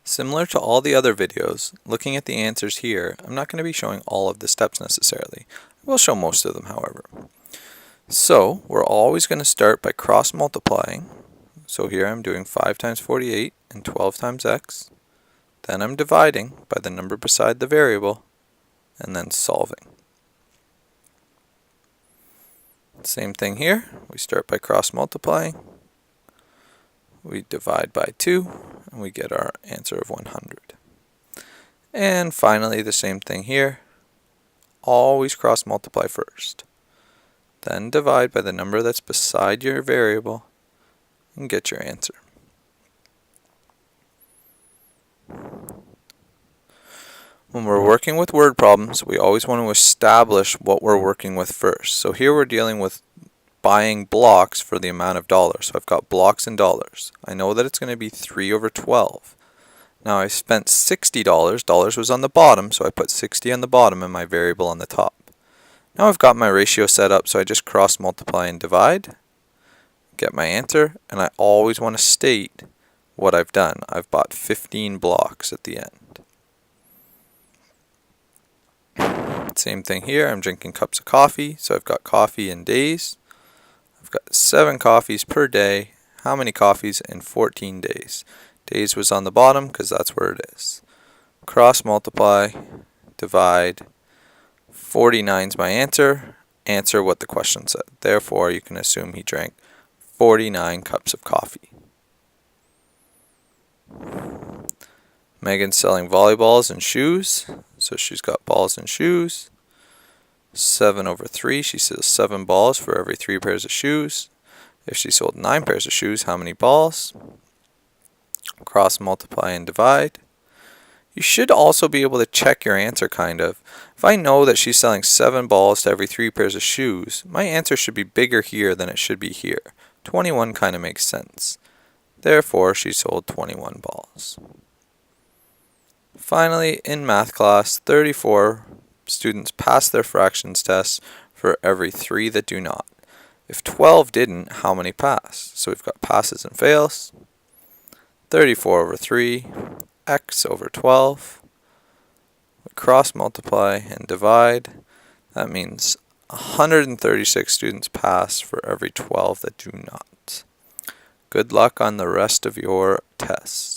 Similar to all the other videos, looking at the answers here, I'm not going to be showing all of the steps necessarily. I will show most of them, however. So, we're always going to start by cross multiplying. So here I'm doing 5 times 48 and 12 times x. Then I'm dividing by the number beside the variable, and then solving. Same thing here. We start by cross multiplying. We divide by 2, and we get our answer of 100. And finally, the same thing here. Always cross multiply first. Then divide by the number that's beside your variable, and get your answer. When we're working with word problems, we always want to establish what we're working with first. So here we're dealing with buying blocks for the amount of dollars. So I've got blocks in dollars. I know that it's going to be 3 over 12. Now I spent $60. Dollars was on the bottom, so I put 60 on the bottom and my variable on the top. Now I've got my ratio set up, so I just cross multiply and divide, get my answer, and I always want to state what I've done. I've bought 15 blocks at the end. Same thing here, I'm drinking cups of coffee, so I've got coffee in days. I've got 7 coffees per day. How many coffees in 14 days? Days was on the bottom because that's where it is. Cross multiply, divide. 49 is my answer. Answer what the question said. Therefore, you can assume he drank 49 cups of coffee. Megan's selling volleyballs and shoes. So she's got balls and shoes. 7 over 3. She sells 7 balls for every 3 pairs of shoes. If she sold 9 pairs of shoes, how many balls? Cross multiply and divide. You should also be able to check your answer kind of. If I know that she's selling 7 balls to every 3 pairs of shoes, my answer should be bigger here than it should be here. 21 kind of makes sense. Therefore, she sold 21 balls. Finally, in math class, 34 students pass their fractions test for every 3 that do not. If 12 didn't, how many passed? So we've got passes and fails. 34 over 3, x over 12. We cross multiply and divide. That means 136 students pass for every 12 that do not. Good luck on the rest of your tests.